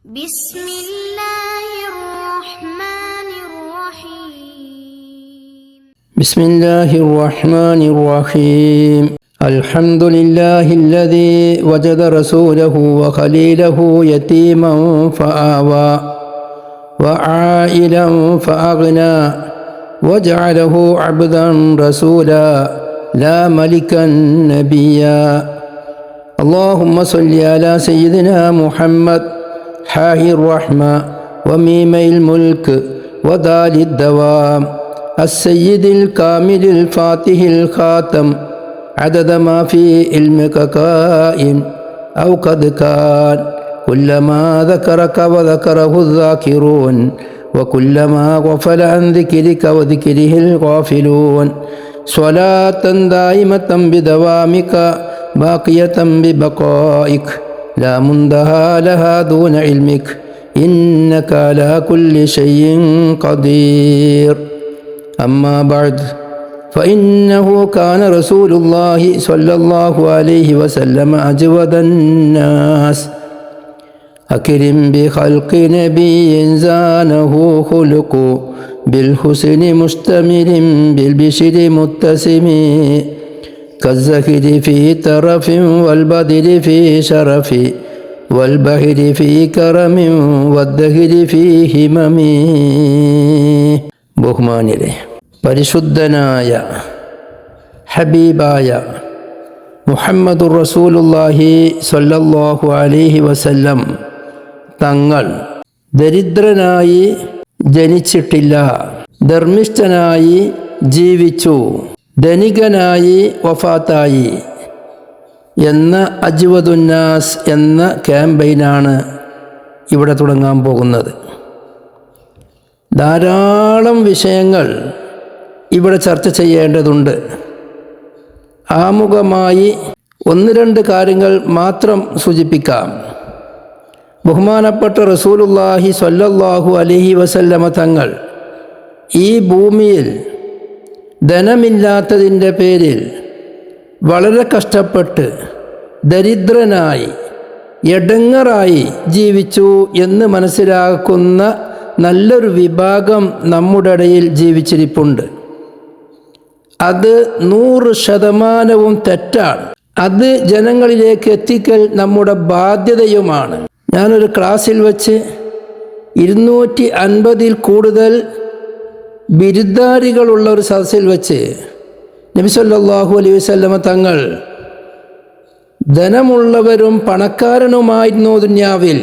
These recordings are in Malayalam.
بسم الله الرحمن الرحيم بسم الله الرحمن الرحيم الحمد لله الذي وجد رسوله وخليله يتيما فآوى وعائلا فأغنى وجعله عبدا رسولا لا ملكا نبيا اللهم صل على سيدنا محمد حاهي الرحمة وميم الملك ودال الدوام السيد الكامل الفاتح الخاتم عدد ما في علمك كائن أو قد كان كلما ذكرك وذكره الذاكرون وكلما غفل عن ذكرك وذكره الغافلون صلاة دائمة بدوامك باقية ببقائك لا منتهى لها دون علمك إنك على كل شيء قدير أما بعد فإنه كان رسول الله صلى الله عليه وسلم أجود الناس أكرم بخلق نبي زانه خلق بالحسن مشتمل بالبشر متسم كالزهد في ترف والبدر في شرف والبهر في كرم والدهر في همم ബഹുമാന്യരെ, പരിശുദ്ധനായ ഹബീബായ മുഹമ്മദുർ റസൂലുള്ളാഹി സ്വല്ലല്ലാഹു അലൈഹി വസല്ലം തങ്ങൾ ദരിദ്രനായി ജനിച്ചിട്ടില്ല, ധർമ്മിഷ്ഠനായി ജീവിച്ചു, ധനികനായി വഫാത്തായി എന്ന അജ്വദുന്നാസ് എന്ന ക്യാമ്പയിനാണ് ഇവിടെ തുടങ്ങാൻ പോകുന്നത്. ധാരാളം വിഷയങ്ങൾ ഇവിടെ ചർച്ച ചെയ്യേണ്ടതുണ്ട്. ആമുഖമായി ഒന്ന് രണ്ട് കാര്യങ്ങൾ മാത്രം സൂചിപ്പിക്കാം. ബഹുമാനപ്പെട്ട റസൂലുള്ളാഹി സ്വല്ലല്ലാഹു അലൈഹി വസല്ലമ തങ്ങൾ ഈ ഭൂമിയിൽ ധനമില്ലാത്തതിൻ്റെ പേരിൽ വളരെ കഷ്ടപ്പെട്ട് ദരിദ്രനായി എടങ്ങറായി ജീവിച്ചു എന്ന് മനസ്സിലാക്കുന്ന നല്ലൊരു വിഭാഗം നമ്മുടെ ഇടയിൽ ജീവിച്ചിരിപ്പുണ്ട്. അത് 100% തെറ്റാണ്. അത് ജനങ്ങളിലേക്ക് എത്തിക്കൽ നമ്മുടെ ബാധ്യതയുമാണ്. ഞാനൊരു ക്ലാസ്സിൽ വച്ച് 250-ൽ കൂടുതൽ ബിരുദധാരികളുള്ള ഒരു സദസ്സിൽ വെച്ച് നബി സല്ലല്ലാഹു അലൈഹി വസല്ലമ തങ്ങൾ ധനമുള്ളവരും പണക്കാരനുമായിരുന്നു ദുനിയാവിൽ.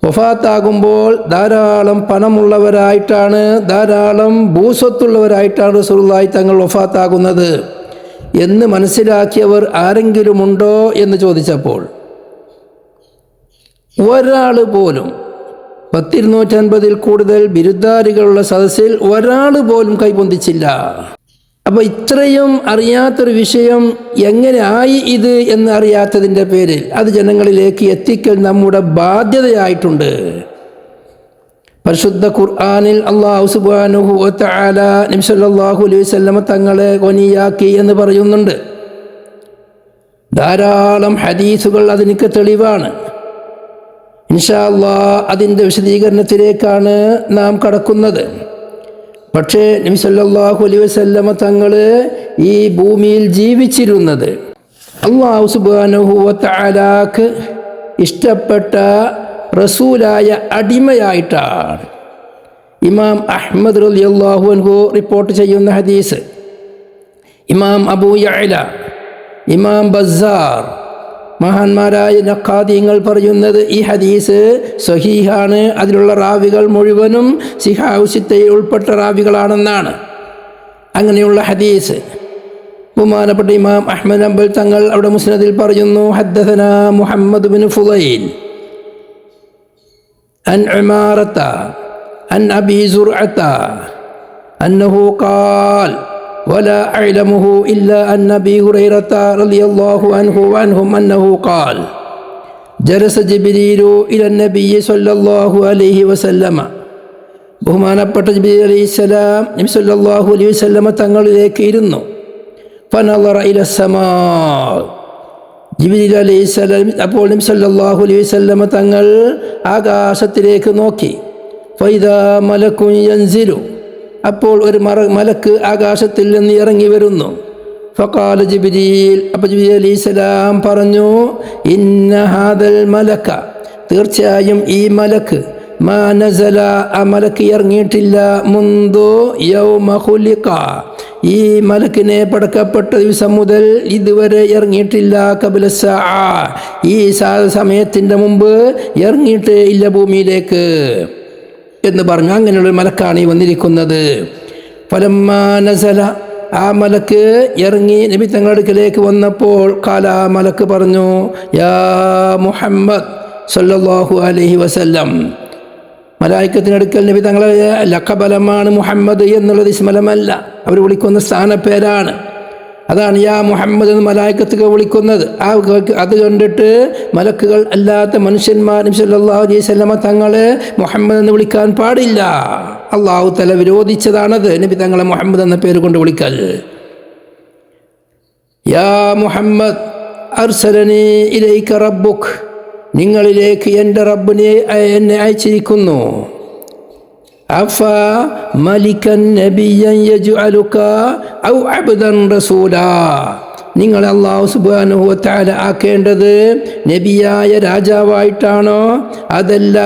വഫാത്താകുമ്പോൾ ധാരാളം പണമുള്ളവരായിട്ടാണ്, ധാരാളം ഭൂസ്വത്തുള്ളവരായിട്ടാണ് റസൂലുള്ളാഹി തങ്ങൾ വഫാത്താകുന്നത് എന്ന് മനസ്സിലാക്കിയവർ ആരെങ്കിലും ഉണ്ടോ എന്ന് ചോദിച്ചപ്പോൾ ഒരാൾ പോലും, 250-ൽ കൂടുതൽ ബിരുദധാരികളുള്ള സദസ്സിൽ ഒരാൾ പോലും കൈപൊന്തിച്ചില്ല. അപ്പോൾ ഇത്രയും അറിയാത്തൊരു വിഷയം എങ്ങനെ ആയി ഇത് എന്ന് അറിയാത്തതിൻ്റെ പേരിൽ അത് ജനങ്ങളിലേക്ക് എത്തിക്കൽ നമ്മുടെ ബാധ്യതയായിട്ടുണ്ട്. പരിശുദ്ധ ഖുർആനിൽ അല്ലാഹു സുബ്ഹാനഹു വ തആല നബി സല്ലല്ലാഹു അലൈഹി വസല്ലമ തങ്ങളെ ഗനിയാക്കി എന്ന് പറയുന്നുണ്ട്. ധാരാളം ഹദീസുകൾ അതിനൊക്കെ തെളിവാണ്. ഇൻഷാ അല്ലാഹ് അതിൻ്റെ വിശദീകരണത്തിലേക്കാണ് നാം കടക്കുന്നത്. പക്ഷേ നബി സല്ലല്ലാഹു അലൈഹി വസല്ലമ തങ്ങൾ ഈ ഭൂമിയിൽ ജീവിച്ചിരുന്നത് അല്ലാഹു സുബ്ഹാനഹു വ തആലാക്ക് ഇഷ്ടപ്പെട്ട റസൂലായ അടിമയായിട്ടാണ്. ഇമാം അഹ്മദ് റളിയല്ലാഹു അൻഹു റിപ്പോർട്ട് ചെയ്യുന്ന ഹദീസ്, ഇമാം അബൂ യഅല, ഇമാം ബസ്സാർ, മഹാന്മാരായ നഖാദിങ്ങൾ പറയുന്നത് ഈ ഹദീസ് സ്വഹീഹാണ്. അതിലുള്ള റാവികൾ മുഴുവനും സിഹാഹു സിത്തയിൽ ഉൾപ്പെട്ട റാവികളാണെന്നാണ്. അങ്ങനെയുള്ള ഹദീസ് ബഹുമാനപ്പെട്ട ഇമാം അഹ്മദ് ഹംബൽ തങ്ങൾ അവിടെ മുസ്നദിൽ പറയുന്നു, ഹദ്ദസനാ മുഹമ്മദ് ബിൻ ഫുളൈൽ അൻ ഉമാറത അൻ അബി സുർഅത അന്നഹു ഖാൽ ولا أعلمه إلا أن أبي هريرة رضي الله عنه وعنهم أنه قال جلس جبريل إلى النبي صلى الله عليه وسلم ബഹുമാനപ്പെട്ട ജിബ്രീൽ അലൈഹിസ്സലാം നബി സല്ലല്ലാഹു അലൈഹി വസല്ലമ തങ്ങളിലേക്ക് ഇരുന്നു. ഫനളറ ഇല സമാ, ജിബ്രീൽ അലൈഹിസ്സലാം അപ്പോൾ നബി സല്ലല്ലാഹു അലൈഹി വസല്ലമ തങ്ങൾ ആകാശത്തിലേക്ക് നോക്കി. ഫൈദാ മലക്കുൻ യൻസിലു, അപ്പോൾ ഒരു മലക്ക് ആകാശത്തിൽ നിന്ന് ഇറങ്ങി വരുന്നു. ഫഖാല ജിബ്രീൽ, അപ്പോൾ ജിബ്രീൽ അലൈഹിസ്സലാം പറഞ്ഞു, ഇന്ന ഹാദൽ മലക, തീർച്ചയായും ഈ മലക്ക്, മാ നസല, ആ മലക്ക് ഇറങ്ങിയിട്ടില്ല, മുൻദു യൗമ ഖുലിഖ, ഈ മലക്കിനെ പടക്കപ്പെട്ട ദിവസം മുതൽ ഇതുവരെ ഇറങ്ങിയിട്ടില്ല. ഖബല സഅ, ഈ സമയത്തിൻ്റെ മുമ്പ് ഇറങ്ങിയിട്ട് ഇല്ല ഭൂമിയിലേക്ക് എന്ന് പറഞ്ഞു. അങ്ങനെയുള്ള മലക്കാണ് ഈ വന്നിരിക്കുന്നത്. ഫലമ്മാ നസല, ആ മലക്ക് ഇറങ്ങി നബി തങ്ങളുടെ അടുക്കലേക്ക് വന്നപ്പോൾ ഖാല, മലക്ക് പറഞ്ഞു, യാ മുഹമ്മദ് സല്ലല്ലാഹു അലൈഹി വസല്ലം. മലായിക്കത്തിനടുക്കൽ നബി തങ്ങളെ ലഖബലമാണ് മുഹമ്മദ് എന്നുള്ളത് ഇസ്മലമല്ല, അവർ വിളിക്കുന്ന സ്ഥാനപ്പേരാണ്. അതാണ് യാ മുഹമ്മദ് എന്ന് മലായിക്കത്തുകൾ വിളിക്കുന്നത്. അത് കണ്ടിട്ട് മലക്കുകൾ അല്ലാത്ത മനുഷ്യന്മാർ നബി സല്ലല്ലാഹു അലൈഹി വസല്ലമ തങ്ങളെ മുഹമ്മദ് എന്ന് വിളിക്കാൻ പാടില്ല. അള്ളാഹു തആല വിരോധിച്ചതാണത്, നബി തങ്ങളെ മുഹമ്മദ് എന്ന പേര് കൊണ്ട് വിളിക്കൽ. യാ മുഹമ്മദ് അർസലനി ഇലൈക റബ്ബുക്, നിങ്ങളിലേക്ക് എൻ്റെ റബ്ബിനെ എന്നെ അയച്ചിരിക്കുന്നു. അഫ മലിക്കൻ നബിയൻ യജ്അലുക ഔ അബ്ദൻ റസൂലാ, നിങ്ങൾ അല്ലാഹു സുബ്ഹാനഹു വ തആല ആക്കേണ്ടത് നബിയായ രാജാവായിട്ടാണോ അതല്ല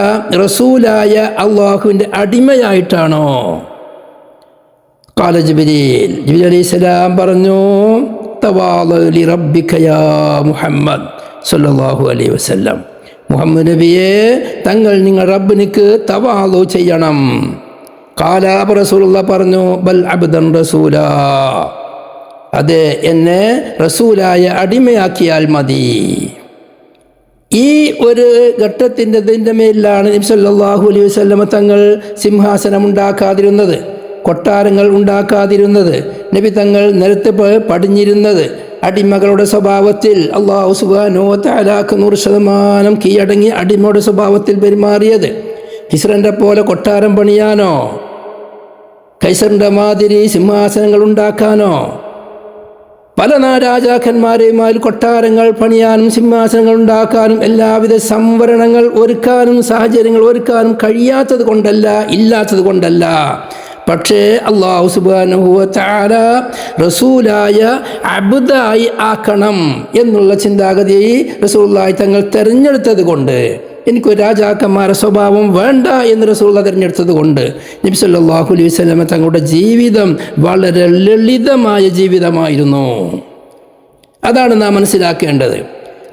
റസൂലായ അള്ളാഹുവിൻ്റെ അടിമയായിട്ടാണോ? ഖാല ജിബ്രീൽ, ജിബ്രീൽ അലൈഹിസ്സലാം പറഞ്ഞു, തവാള ലി റബ്ബിക യാ മുഹമ്മദ് സല്ലല്ലാഹു അലൈഹി വസല്ലം, മുഹമ്മദ് നബിയെ തങ്ങൾ നിങ്ങൾ റബ്ബിനിക്ക് തവാളു ചെയ്യണം. ഖാല, റസൂലുള്ളാഹി പറഞ്ഞു, ബൽ അബ്ദൻ റസൂലാ, അതെ എന്നെ റസൂലായ അടിമയാക്കിയാൽ മതി. ഈ ഒരു ഘട്ടത്തിൻ്റെ മേലിലാണ് നബി സല്ലല്ലാഹു അലൈഹി വസല്ലമ തങ്ങൾ സിംഹാസനം ഉണ്ടാക്കാതിരുന്നത്, കൊട്ടാരങ്ങൾ ഉണ്ടാക്കാതിരുന്നത്, നബി തങ്ങൾ നിലത്ത് പടിഞ്ഞിരുന്നത്. അടിമകളുടെ സ്വഭാവത്തിൽ അല്ലാഹു സുബ്ഹാനഹു വ തആലക്ക് 100% കീഴടങ്ങി അടിമയുടെ സ്വഭാവത്തിൽ പെരുമാറിയത്. കിസ്റൻ്റെ പോലെ കൊട്ടാരം പണിയാനോ, കൈസറിൻ്റെ മാതിരി സിംഹാസനങ്ങൾ ഉണ്ടാക്കാനോ, പല രാജാക്കന്മാരെയുമായി കൊട്ടാരങ്ങൾ പണിയാനും സിംഹാസനങ്ങൾ ഉണ്ടാക്കാനും എല്ലാവിധ സംവരണങ്ങൾ ഒരുക്കാനും സാഹചര്യങ്ങൾ ഒരുക്കാനും കഴിയാത്തത് കൊണ്ടല്ല, ഇല്ലാത്തത് കൊണ്ടല്ല. പക്ഷേ അല്ലാഹു സുബ്ഹാനഹു വ തആല റസൂലായ അബ്ദായി ആക്കണം എന്നുള്ള ചിന്താഗതി റസൂലുള്ളാഹി തങ്ങൾ തിരഞ്ഞെടുത്തത് കൊണ്ട്, എനിക്കൊരു രാജാക്കന്മാരുടെ സ്വഭാവം വേണ്ട എന്ന് റസൂലുള്ളാഹി തിരഞ്ഞെടുത്തത് കൊണ്ട് നബി സല്ലല്ലാഹു അലൈഹി വസല്ലം തങ്ങളുടെ ജീവിതം വളരെ ലളിതമായ ജീവിതമായിരുന്നു. അതാണ് നാം മനസ്സിലാക്കേണ്ടത്.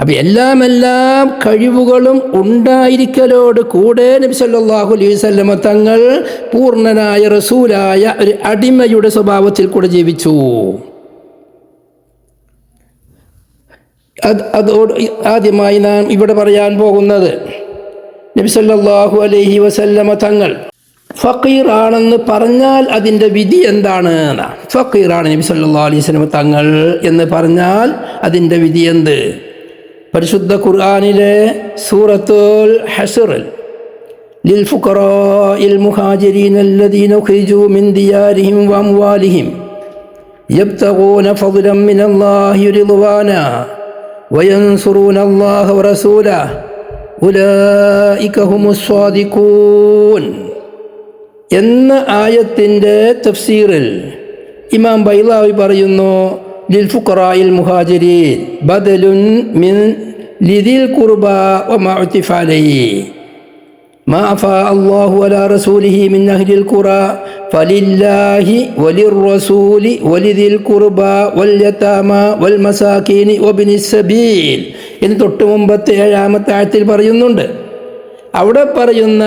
അപ്പം എല്ലാം കഴിവുകളും ഉണ്ടായിരിക്കലോട് കൂടെ നബി സല്ലല്ലാഹു അലൈഹി വസല്ലം തങ്ങൾ പൂർണ്ണനായ റസൂലായ ഒരു അടിമയുടെ സ്വഭാവത്തിൽ കൂടെ ജീവിച്ചു. അതോട് ആദ്യമായി നാം ഇവിടെ പറയാൻ പോകുന്നത്, നബി സല്ലല്ലാഹു അലൈഹി വസല്ലം തങ്ങൾ ഫഖീറാണെന്ന് പറഞ്ഞാൽ അതിൻ്റെ വിധി എന്താണ്? ഫഖീറാണ് നബി സല്ലല്ലാഹു അലൈഹി വസല്ലം തങ്ങൾ എന്ന് പറഞ്ഞാൽ അതിൻ്റെ വിധി എന്ത്? പരിശുദ്ധ ഖുർആനിലെ സൂറത്തുൽ ഹശ്റിൽ ലിൽ ഫുഖറാഇൽ മുഹാജിരീന അല്ലദീന ഉഖ്രിജൂ മിൻ ദിയാരിഹിം വഅംവാലിഹിം യബ്തഗൂന ഫദ്ലൻ മിനല്ലാഹി റിദ്വാനാ വയൻസുറൂന അല്ലാഹ വറസൂലഹു ഉലൈക ഹുമുസ് സ്വാദിഖൂൻ എന്ന ആയത്തിൻ്റെ തഫ്സീറിൽ ഇമാം ബൈളാവി പറയുന്നു, ലിൽ ഫുഖറാഇൽ മുഹാജിരീൻ ബദലുൻ മിൻ ലിദിൽ ഖുർബാ വമാ ഉതിഫ അലൈഹി മാ അഫാ അല്ലാഹു അലാ റസൂലിഹി മിൻ അഹ്ലിൽ ഖുറാ ഫലില്ലാഹി വലിർറസൂലി വലിദിൽ ഖുർബാ വൽ യതാമാ വൽ മസാകീനി വബ്നിസ് സബീൽ എന്ന് തൊട്ട് മുമ്പത്തെ 7-ാമത്തെ ആയത്തിൽ പറയുന്നുണ്ട്. അവിടെ പറയുന്ന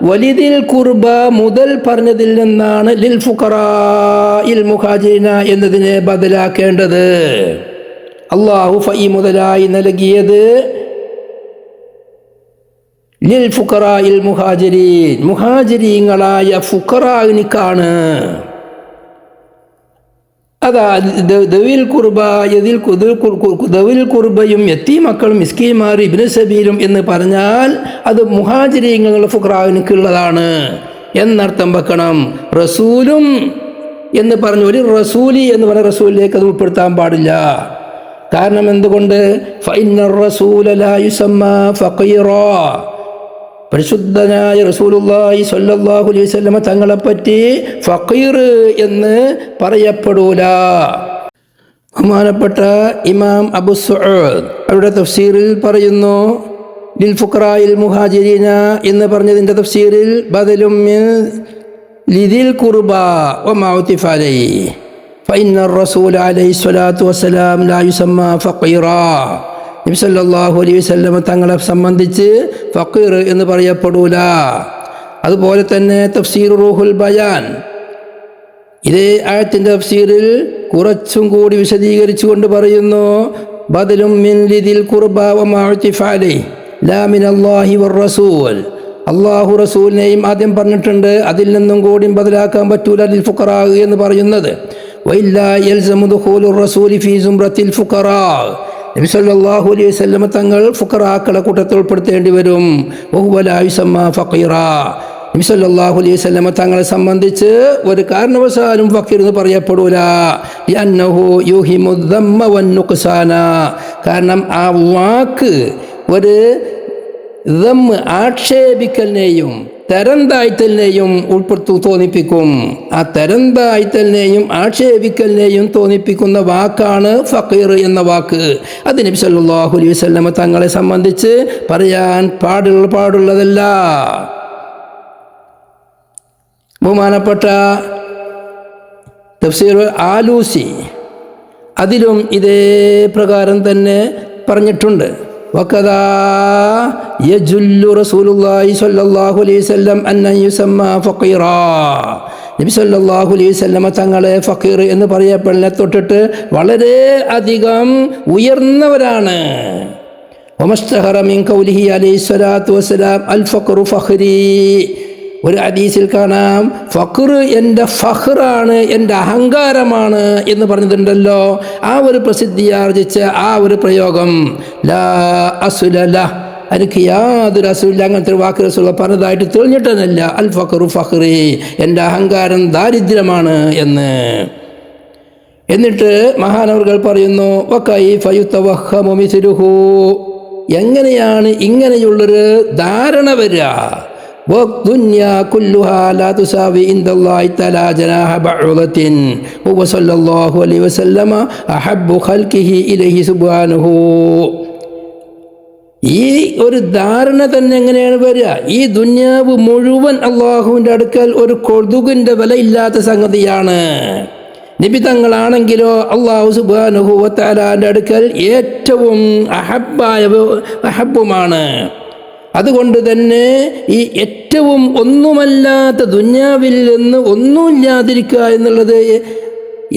വലിദിൽ ഖുർബ മുതൽ പറഞ്ഞതിൽ നിന്നാണ് ലിൽ ഫുഖറാഇൽ മുഹാജിരീന എന്നതിനെ ബദലാക്കേണ്ടത്. അല്ലാഹു ഫഈ മുതലായി നൽകിയത് ലിൽ ഫുഖറാഇൽ മുഹാജിരീൻ, മുഹാജിരീങ്ങളായ ഫുഖറാനിക്കാണ്. അതാ ദവിൽ ഖുർബ ദവിൽ ഖുർബയും യത്തീമക്കളും മിസ്കീന്മാരും ഇബ്നു സബീലും എന്ന് പറഞ്ഞാൽ അത് മുഹാജിരീങ്ങളുടെ ഫുഖറാനിക്കുള്ളതാണ് എന്നർത്ഥം വെക്കണം. റസൂലും എന്ന് പറഞ്ഞു ഒരു റസൂലി എന്ന് പറഞ്ഞ റസൂലിലേക്ക് അത് ഉൾപ്പെടുത്താൻ പാടില്ല. കാരണം എന്തുകൊണ്ട്? ഫഇന്നർ റസൂല ലാ യുസമ്മാ ഫഖീറാ, പരിശുദ്ധനായ റസൂലുള്ളാഹി സ്വല്ലല്ലാഹു അലൈഹി വസല്ലമ തങ്ങളെപ്പറ്റി ഫഖീർ എന്ന് പറയപ്പെടൂല. ബഹുമാനപ്പെട്ട ഇമാം അബു സുഊദ് അവരുടെ തഫ്സീറിൽ പറയുന്നു, ലിൽ ഫുഖറാഇൽ മുഹാജിരീന എന്ന് പറഞ്ഞതിൻ്റെ തഫ്സീറിൽ ബദലും മിൻ ലിദിൽ ഖുർബാ വമാ ഉതിഫ അലൈഹി ഫഇന്നർ റസൂല അലൈഹി സ്വലാത്തു വസ്സലാം ലാ യുസമ്മാ ഫഖീറാ, നബി സല്ലല്ലാഹു അലൈഹി വസല്ലം തങ്ങളെ സംബന്ധിച്ച് ഫഖീർ എന്ന് പറയപ്പെടൂല. അതുപോലെ തന്നെ തഫ്സീർ റൂഹുൽ ബയാൻ ഇതേ ആയത്തിൻ്റെ തഫ്സീറിൽ കുറച്ചും കൂടി വിശദീകരിച്ചുകൊണ്ട് പറയുന്നു, ബദലും മിൻ ലിദിൽ ഖുർബാ വമാ ഉതിഫ അലൈഹി ലാ മിനല്ലാഹി വർ-റസൂൽ, അല്ലാഹു റസൂലിനെയും ആദ്യം പറഞ്ഞിട്ടുണ്ട്, അതിൽ നിന്നും കൂടി ബദലാക്കാൻ പറ്റൂല ലിൽ ഫുഖറാ എന്ന് പറയുന്നത്. വഇല്ലാ യൽസമു ദുഖൂലുർ റസൂലി ഫീ സുംറത്തിൽ ഫുഖറാ, നബി സല്ലല്ലാഹു അലൈഹി വസല്ലം തങ്ങൾ ഫുഖറാക്കളെ കൂട്ടത്തിൽ ഉൾപ്പെടുത്തേണ്ടി വരും. വഹുവ ലാ യുസമ്മാ ഫഖീറാ, നബി സല്ലല്ലാഹു അലൈഹി വസല്ലം തങ്ങളെ സംബന്ധിച്ച് ഒരു കാരണവശാലും ഫഖീർ എന്ന് പറയപ്പെടൂല. ലിഅന്നഹു യുഹിമു ദമ്മ വന്നുഖ്സാന, കാരണം ആ വാക്ക് ഒരു ദമ്മ് ആക്ഷേപിക്കലിനെയും തരം താഴ്ത്തലിനെയും ഉൾപ്പെടുത്തു തോന്നിപ്പിക്കും. ആ തരം താഴ്ത്തലിനെയും ആക്ഷേപിക്കലിനെയും തോന്നിപ്പിക്കുന്ന വാക്കാണ് ഫഖീർ എന്ന വാക്ക്. അത് നബി സല്ലല്ലാഹു അലൈഹി വസല്ലം തങ്ങളെ സംബന്ധിച്ച് പറയാൻ പാടുള്ളതല്ല. ബഹുമാനപ്പെട്ട തഫ്സീർ ആലൂസി അതിലും ഇതേ പ്രകാരം തന്നെ പറഞ്ഞിട്ടുണ്ട്. വകദാ യജുല്ലു റസൂലുള്ളാഹി സ്വല്ലല്ലാഹു അലൈഹി വസല്ലം അൻ യുസമ്മാ ഫഖീറാ, നബി സല്ലല്ലാഹു അലൈഹി വസല്ലം തങ്ങളെ ഫഖീർ എന്ന് പറയപ്പെടുന്നതിനെ തൊട്ടിട്ട് വളരെ അധികം ഉയർന്നവരാണ്. വമസ്തഹറ മിൻ ഖൗലിഹി അലൈഹി സ്വലാത്തു വസ്സലാം അൽ ഫഖ്റു ഫഖ്രി, ഒരു ഹദീസിൽ കാണാം ഫഖ്ർ എൻ്റെ ഫഖ്റാണ്, എൻ്റെ അഹങ്കാരമാണ് എന്ന് പറഞ്ഞിട്ടുണ്ടല്ലോ. ആ ഒരു പ്രസിദ്ധിയാർജിച്ച ആ ഒരു പ്രയോഗം ലാ അസ്ല ലഹ്, എനിക്ക് യാതൊരു അസുഖമില്ല, അങ്ങനത്തെ ഒരു വാക്ക് റസൂൽ പറഞ്ഞതായിട്ട് തെളിഞ്ഞിട്ടല്ല. അൽ ഫഖ്റു ഫഖ്റി, എൻ്റെ അഹങ്കാരം ദാരിദ്ര്യമാണ് എന്ന്. എന്നിട്ട് മഹാനവറുകൾ പറയുന്നു, വകൈഫ യുതവഹമു മിസ്ലുഹു, എങ്ങനെയാണ് ഇങ്ങനെയുള്ളൊരു ധാരണ വരിക? വദ്ദുനിയാ കുല്ലുഹാ ലാ തുസാവി ഇൻദല്ലാഹി തആലാ ജനാഹ ബഅൂദത്തിൻ വഹുവ സ്വല്ലല്ലാഹു അലൈഹി വസല്ലമ അഹബ്ബു ഖൽഖിഹി ഇലൈഹി സുബ്ഹാനഹു. ഈ ഒരു ധാരണ തന്നെ എങ്ങനെയാണ് വരിക? ഈ ദുനിയാവ് മുഴുവൻ അള്ളാഹുവിൻ്റെ അടുക്കൽ ഒരു കൊതുകിൻ്റെ വില ഇല്ലാത്ത സംഗതിയാണ്. നബി തങ്ങളാണെങ്കിലോ അള്ളാഹു സുബ്ഹാനഹു വ തആലാന്റെ അടുക്കൽ ഏറ്റവും അഹബ്ബുമാണ്. അതുകൊണ്ട് തന്നെ ഈ ഏറ്റവും ഒന്നുമല്ലാത്ത ദുനിയാവിൽ നിന്ന് ഒന്നുമില്ലാതിരിക്കുക എന്നുള്ളത്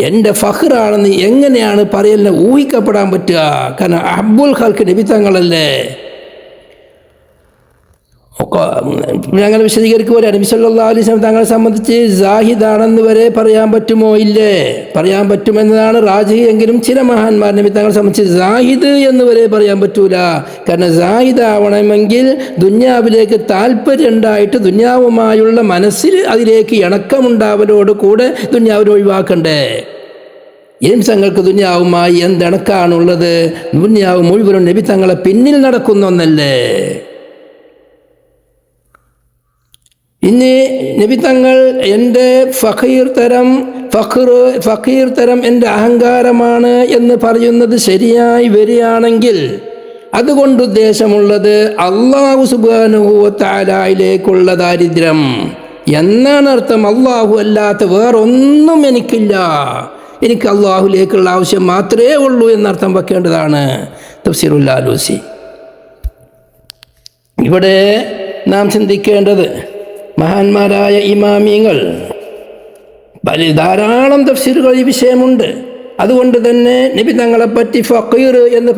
എൻ്റെ ഫഖ്റാണെന്ന് എങ്ങനെയാണ് പറയലിനെ ഊഹിക്കപ്പെടാൻ പറ്റുക? കാരണം അഹ്ബുൽ ഖൽഖ് നബി തങ്ങളല്ലേ. ഞങ്ങൾ വിശദീകരിക്കുക, നബി സല്ലല്ലാഹു അലൈഹി വസല്ലം തങ്ങളെ സംബന്ധിച്ച് സാഹിദാണെന്ന് വരെ പറയാൻ പറ്റുമോ? ഇല്ലേ, പറയാൻ പറ്റുമെന്നതാണ് റാജി. എങ്കിലും ചില മഹാന്മാർ നബി തങ്ങളെ സംബന്ധിച്ച് സാഹിദ് എന്ന് വരെ പറയാൻ പറ്റൂല. കാരണം സാഹിദ് ആവണമെങ്കിൽ ദുന്യാവിലേക്ക് താല്പര്യം ഉണ്ടായിട്ട് ദുന്യാവുമായുള്ള മനസ്സിൽ അതിലേക്ക് ഇണക്കമുണ്ടാവലോട് കൂടെ ദുന്യാവിനെ ഒഴിവാക്കണ്ടേ. ഇൻസങ്ങൾക്ക് ദുന്യാവുമായി എന്തിണക്കാണുള്ളത്? ദുന്യാവ് മുഴുവനും നബി തങ്ങളെ പിന്നിൽ നടക്കുന്ന ഒന്നല്ലേ. ഇനി നബി തങ്ങൾ എൻ്റെ ഫഖീർ തരം എൻ്റെ അഹങ്കാരമാണ് എന്ന് പറയുന്നത് ശരിയായി വരികയാണെങ്കിൽ അതുകൊണ്ട് ഉദ്ദേശമുള്ളത് അല്ലാഹു സുബ്ഹാനഹു വ തആലയിലേക്കുള്ള ദാരിദ്ര്യം എന്നാണ് അർത്ഥം. അല്ലാഹു അല്ലാത്ത വേറൊന്നും എനിക്കില്ല, എനിക്ക് അല്ലാഹുവിലേക്കുള്ള ആവശ്യം മാത്രമേ ഉള്ളൂ എന്നർത്ഥം വെക്കേണ്ടതാണ്. തഫ്സീറുൽ ആലൂസി. ഇവിടെ നാം ചിന്തിക്കേണ്ടത്, മഹാന്മാരായ ഇമാമിയങ്ങൾ ധാരാളം തഫ്സീറുകൾ ഈ വിഷയമുണ്ട്. അതുകൊണ്ട് തന്നെ നബി തങ്ങളെപ്പറ്റി ഫഖീർ എന്ന്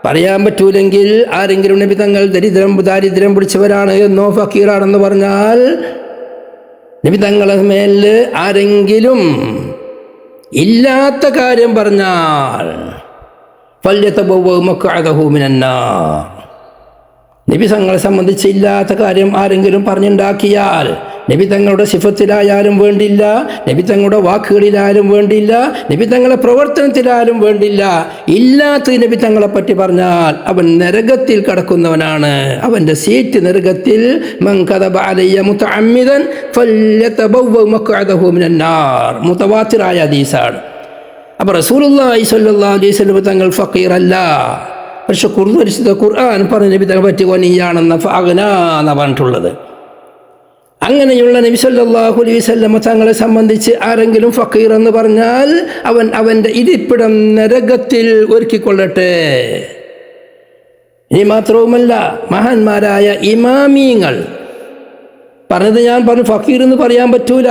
പറയാൻ പറ്റൂലെങ്കിൽ ആരെങ്കിലും നബി തങ്ങൾ ദാരിദ്ര്യം പിടിച്ചവരാണ് എന്നോ ഫഖീറാണെന്ന് പറഞ്ഞാൽ, നബി തങ്ങളെ മേൽ ആരെങ്കിലും ഇല്ലാത്ത കാര്യം പറഞ്ഞാൽ ഫല്യതബവ്വഅ മഖ്അദഹു മിനന്നാർ, നബി തങ്ങളെ സംബന്ധിച്ച് ഇല്ലാത്ത കാര്യം ആരെങ്കിലും പറഞ്ഞുണ്ടാക്കിയാൽ നബി തങ്ങളുടെ സിഫത്തിലായാലും വേണ്ടില്ല, നബി തങ്ങളുടെ വാക്കുകളിലായാലും വേണ്ടില്ല, നബി തങ്ങളുടെ പ്രവർത്തനത്തിലായാലും വേണ്ടില്ല, ഇല്ലാത്ത നബി തങ്ങളെ പറ്റി പറഞ്ഞാൽ അവൻ നരകത്തിൽ കടക്കുന്നവനാണ്. അവൻ്റെ സീറ്റ് നരകത്തിൽ. മൻ കദബ അലയ്യ മുതഅമ്മിദൻ ഫല്യതബവ്വ മഖ്അദഹു മിനന്നാർ. മുതവാത്തിറായ ഹദീസാണ്. അപ്പോൾ റസൂലുള്ളാഹി സ്വല്ലല്ലാഹു അലൈഹി വസല്ലം തങ്ങൾ ഫഖീറല്ല. പക്ഷെ പരിശുദ്ധ ഖുർആൻ പറഞ്ഞ നബി തങ്ങളെ പറ്റി വനിയാണെന്ന ഫഅഗ്നാ എന്നാണ് പറഞ്ഞിട്ടുള്ളത്. അങ്ങനെയുള്ള നബി സല്ലല്ലാഹു അലൈഹി വസല്ലം തങ്ങളെ സംബന്ധിച്ച് ആരെങ്കിലും ഫഖീർ എന്ന് പറഞ്ഞാൽ അവൻ്റെ ഇരിപ്പിടം നരകത്തിൽ ഒരുക്കിക്കൊള്ളട്ടെ. ഇനി മാത്രവുമല്ല, മഹാന്മാരായ ഇമാമീങ്ങൾ പറഞ്ഞത് ഞാൻ പറഞ്ഞു ഫഖീർ എന്ന് പറയാൻ പറ്റൂല.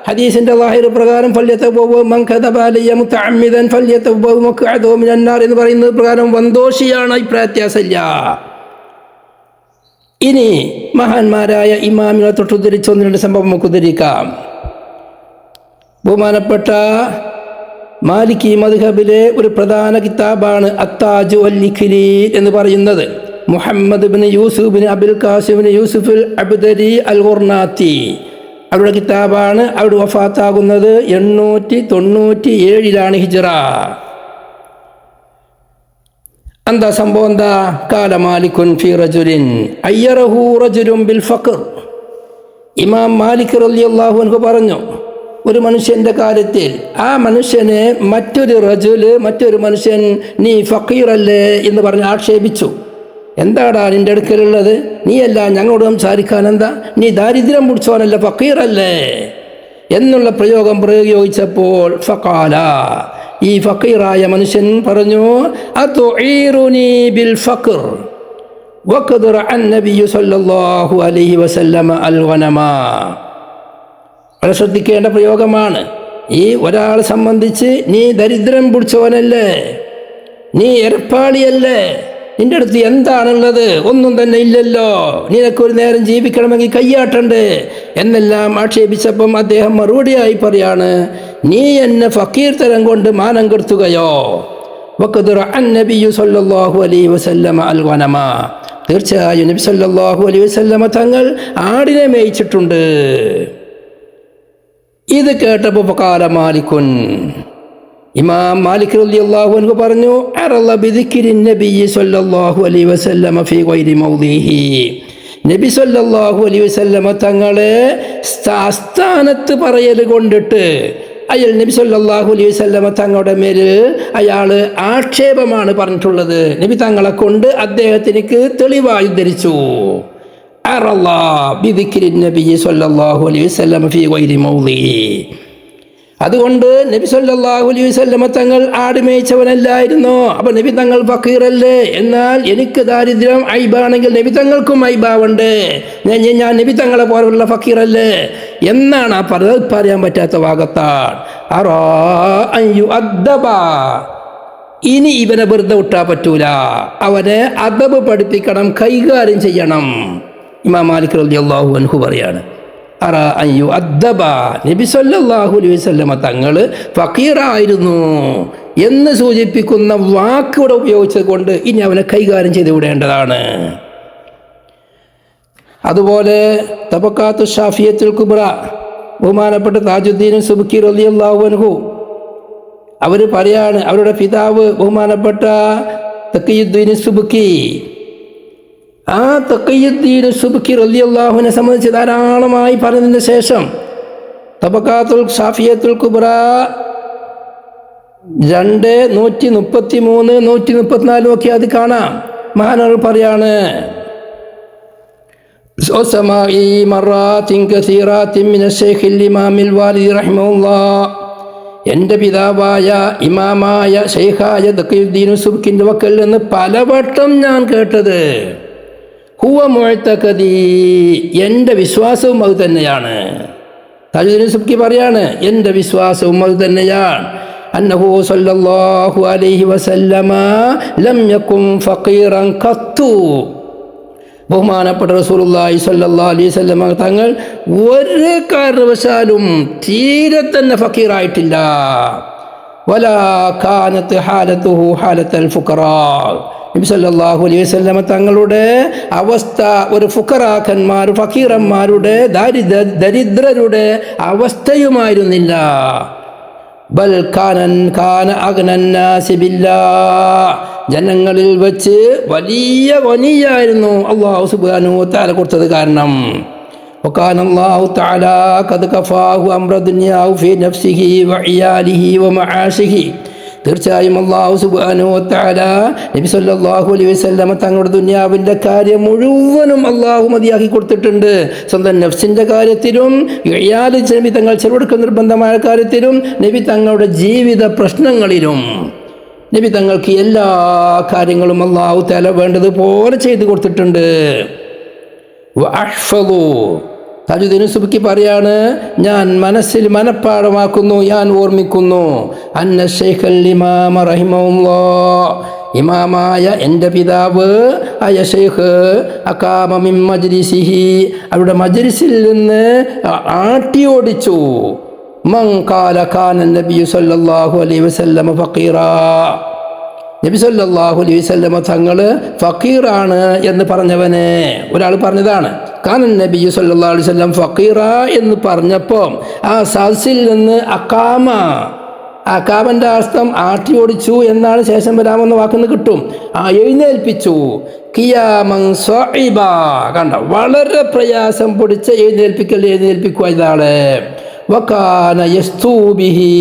ഹദീസിന്റെ ളാഹിർ പ്രകാരം ഫല്യതബവ്വ മൻ കദബ അലയ്യ മുതഅമ്മിദൻ ഫല്യതബവ്വ മഖ്അദഹു മിനന്നാർ എന്ന് പറയുന്നത് പ്രകാരം വന്തോഷിയാണ്, അഭിപ്രായവ്യത്യാസമില്ല. ഇനി മഹാന്മാരായ ഇമാമികളെ തൊട്ടുദ്ധരിച്ച് ഒന്ന് രണ്ട് സംഭവം നമുക്ക് ഉദ്ധരിക്കാം. ബഹുമാനപ്പെട്ട മാലിക്കി മദ്ഹബിലെ ഒരു പ്രധാന കിതാബാണ് അത്താജു അൽ-ഇഖ്ലി എന്ന് പറയുന്നത്. Muhammad bin Yusuf bin Abul Qasim bin Yusuf al Abdari al Gharnati അവരുടെ കിതാബാണ്. അവിടെ വഫാത്താകുന്നത് 897 ഹിജ്റ. എന്താ സംഭവം? എന്താ? കാല മാലിക്കുൻ ഫി റജുലിൻ അയ്യറഹു റജുലുൻ ബിൽ ഫഖർ. ഇമാം മാലിക് റളിയല്ലാഹു അൻഹു പറഞ്ഞു, ഒരു മനുഷ്യൻ്റെ കാര്യത്തിൽ ആ മനുഷ്യനെ മറ്റൊരു മനുഷ്യൻ നീ ഫഖീറല്ലേ എന്ന് പറഞ്ഞ് ആക്ഷേപിച്ചു. എന്താടാ നിൻ്റെ അടുക്കലുള്ളത്? നീയല്ല ഞങ്ങളോട് സംസാരിക്കാൻ എന്താ? നീ ദാരിദ്ര്യം പിടിച്ചോനല്ല, ഫഖീറല്ലേ എന്നുള്ള പ്രയോഗിച്ചപ്പോൾ ഫഖാല, ഈ ഫഖീറായ മനുഷ്യൻ പറഞ്ഞു, അതുഈറുനി ബിൽ ഫഖർ വഖദ് റഅ നബിയ്യു സല്ലല്ലാഹു അലൈഹി വസല്ലമ അൽ ഗനമ. വളരെ ശ്രദ്ധിക്കേണ്ട പ്രയോഗമാണ്. ഈ ഒരാളെ സംബന്ധിച്ച് നീ ദരിദ്രം പിടിച്ചവനല്ലേ, നീ എരപ്പാളിയല്ലേ, നിന്റെ അടുത്ത് എന്താണുള്ളത്? ഒന്നും തന്നെ ഇല്ലല്ലോ, നിനക്കൊരു നേരം ജീവിക്കണമെങ്കിൽ കയ്യാട്ടണ്ടേ എന്നെല്ലാം ആക്ഷേപിച്ചപ്പം അദ്ദേഹം മറുപടിയായി പറയാണ്, നീ എന്നെ ഫക്കീർ തരം കൊണ്ട് മാനം കെടുത്തുകയോ? വഖദ് റഅ നബിയ്യു സല്ലല്ലാഹു അലൈഹി വസല്ലമ അൽ ഗനമ. തീർച്ചയായും നബി സല്ലല്ലാഹു അലൈഹി വസല്ലമ തങ്ങൾ ആടിനെ മേയിച്ചിട്ടുണ്ട്. ഇത് കേട്ടപ്പോൾ ഫഖാല മാലിക്കുൻ, ഇമാം മാലിക് റളിയല്ലാഹു അൻഹു പറഞ്ഞു, അറള ബിദിക്രി നബിയ്യി സല്ലല്ലാഹു അലൈഹി വസല്ലമ ഫീ ഗൈരി മൗദിഹി. നബി സല്ലല്ലാഹു അലൈഹി വസല്ലമ തങ്ങളെ സ്ഥാനത്ത് പറയൽ കൊണ്ടിട്ട് അയാൾ നബി സല്ലല്ലാഹു അലൈഹി വസല്ലമ തങ്ങളുടെ മേൽ അയാൾ ആക്ഷേപമാണ് പറഞ്ഞിട്ടുള്ളത്. നബി തങ്ങളെ കൊണ്ട് അദ്ദേഹത്തിനക്ക് തെളിവായി ഉദ്ധരിച്ചു. അറള ബിദിക്രി നബിയ്യി സല്ലല്ലാഹു അലൈഹി വസല്ലമ ഫീ ഗൈരി മൗദിഹി. അതുകൊണ്ട് നബി സല്ലല്ലാഹു അലൈഹി വസല്ലമ തങ്ങൾ ആട് മേയിച്ചവനല്ലായിരുന്നോ? അപ്പോൾ നബി തങ്ങൾ ഫഖീറല്ലേ? എന്നാൽ എനിക്ക് ദാരിദ്ര്യം ഐബാണെങ്കിൽ നബി തങ്ങൾക്കും ഐബാവുണ്ട്, ഞാൻ നബി തങ്ങളെ പോലുള്ള ഫഖീറല്ലേ എന്നാണ് ആ പറയാൻ പറ്റാത്ത ഭാഗത്താണ്. ഇനി ഇവനെ വെറുതെ വിട്ടാൻ പറ്റൂല, അവനെ അദബ് പഠിപ്പിക്കണം, കൈകാര്യം ചെയ്യണം. ഇമാം മാലിക് റളിയല്ലാഹു അൻഹു പറയാണ്, നബി സല്ലല്ലാഹു അലൈഹി വസല്ലമ തങ്ങൾ ഫഖീറായിരുന്നു എന്ന് സൂചിപ്പിക്കുന്ന വാക്കുകൂടെ ഉപയോഗിച്ചത് കൊണ്ട് ഇനി അവനെ കൈകാര്യം ചെയ്ത് വിടേണ്ടതാണ്. അതുപോലെ തബഖാത്തു ഷാഫിയത്തുൽ കുബ്ര ബഹുമാനപ്പെട്ട താജുദ്ദീൻ സുബ്കി റളിയല്ലാഹു അൻഹു അവർ പറയാണ്, അവരുടെ പിതാവ് ബഹുമാനപ്പെട്ട തഖിയുദ്ദീൻ സുബ്കി, ആ തഖിയുദ്ദീൻ സുബ്കി റളിയല്ലാഹുവിനെ സംബന്ധിച്ച് ധാരാളമായി പറഞ്ഞതിന് ശേഷം തബഖാത്തുൽ ഷാഫിയത്തുൽ കുബ്ര 2:133 134 ഒക്കെ അത് കാണാം. മഹാനവർ പറയാണ്, എൻ്റെ പിതാവായ ഇമാമായ ശൈഖായ തഖിയുദ്ദീൻ സുബ്കിൻ്റെ വക്കൽ നിന്ന് പലവട്ടം ഞാൻ കേട്ടത്, ഹുവ മുഅ്തഖദി, എൻ്റെ വിശ്വാസവും അത് തന്നെയാണ്. താജുദ്ദീൻ സുബ്കി പറയാണ്, എൻ്റെ വിശ്വാസവും അത് തന്നെയാണ്. അന്നഹു സല്ലല്ലാഹു അലൈഹി വസല്ലമ ലം യകുൻ ഫഖീറൻ ഖത്തു. ബഹുമാനപ്പെട്ട റസൂലുള്ളാഹി സ്വല്ലല്ലാഹു അലൈഹി വസല്ലമ തങ്ങൾ ഒരു കാരണവശാലും തീരെ തന്നെ ഫഖീറായിട്ടില്ല. വലാ കാനത്ത് ഹാലത്തുഹു ഹാലത്തുൽ ഫുഖറാ, നബി സല്ലല്ലാഹു അലൈഹി വസല്ലമ തങ്ങളുടെ അവസ്ഥ ഒരു ഫുഖറാക്കന്മാർ ഫക്കീറന്മാരുടെ ദരിദ്രരുടെ അവസ്ഥയുമായിരുന്നില്ല. ബൽ കാന അഗ്നന്നാസി ബില്ലാഹ്, ജനങ്ങളിൽ വെച്ച് വലിയ വനിയായിരുന്നു അല്ലാഹു സുബ്ഹാനഹു വ തആല കൊടുത്തത്. കാരണം وكان الله تعالى قد كفاه أمر الدنيا في نفسه وعياله ومعاشه. തീർച്ചയായും അല്ലാഹു സുബ്ഹാനഹു വ തആല നബി സല്ലല്ലാഹു അലൈഹി വസല്ലമ തങ്ങളുടെ ദുനിയാവിൻ്റെ കാര്യം മുഴുവനും അല്ലാഹു മതിയാക്കി കൊടുത്തിട്ടുണ്ട്. സ്വന്തം നഫ്സിൻ്റെ കാര്യത്തിലും ഇയാല് നബി തങ്ങൾ ചെറുകൊടുക്കുന്ന നിർബന്ധമായ കാര്യത്തിലും നബി തങ്ങളുടെ ജീവിത പ്രശ്നങ്ങളിലും നബി തങ്ങൾക്ക് എല്ലാ കാര്യങ്ങളും അല്ലാഹു തആല വേണ്ടതുപോലെ ചെയ്തു കൊടുത്തിട്ടുണ്ട്. താജുദ്ദീൻ സുബ്കി പറയാണ്, ഞാൻ മനസ്സിൽ മനഃപ്പാടമാക്കുന്നു, ഞാൻ ഓർമ്മിക്കുന്നു, അന്ന ശൈഖൽ ഇമാമ റഹിമഹുല്ലാഹ്, ഇമാമായ എൻ്റെ പിതാവ് ആയ ശൈഖ് അഖാമ മിൻ മജ്ലിസിഹി, അവരുടെ മജ്ലിസിൽ നിന്ന് ആട്ടിയോടിച്ചു. മൻ ഖാല കാന നബി സല്ലല്ലാഹു അലൈഹി വസല്ലം ഫഖീറാ, നബി സല്ലല്ലാഹു അലൈഹി വസല്ലമ തങ്ങൾ ഫക്കീറാണ് എന്ന് പറഞ്ഞവനെ ഒരാൾ പറഞ്ഞതാണ്. കാനൻ നബി സല്ലല്ലാഹു അലൈഹി വസല്ലം ഫക്കീറ എന്ന് പറഞ്ഞപ്പോൾ ആ സദസ്സിൽ നിന്ന് അക്കാമൻ്റെ അർത്ഥം ആട്ടി ഓടിച്ചു എന്നാണ്. ശേഷം വരാമെന്ന വാക്കിന് കിട്ടും. എഴുന്നേൽപ്പിച്ചു. ഖിയാമൻ സ്വഇബ, കണ്ട വളരെ പ്രയാസം പിടിച്ച എഴുന്നേൽപ്പിക്കുക ഇതാണ്. വകാന യസ്തൂബിഹി,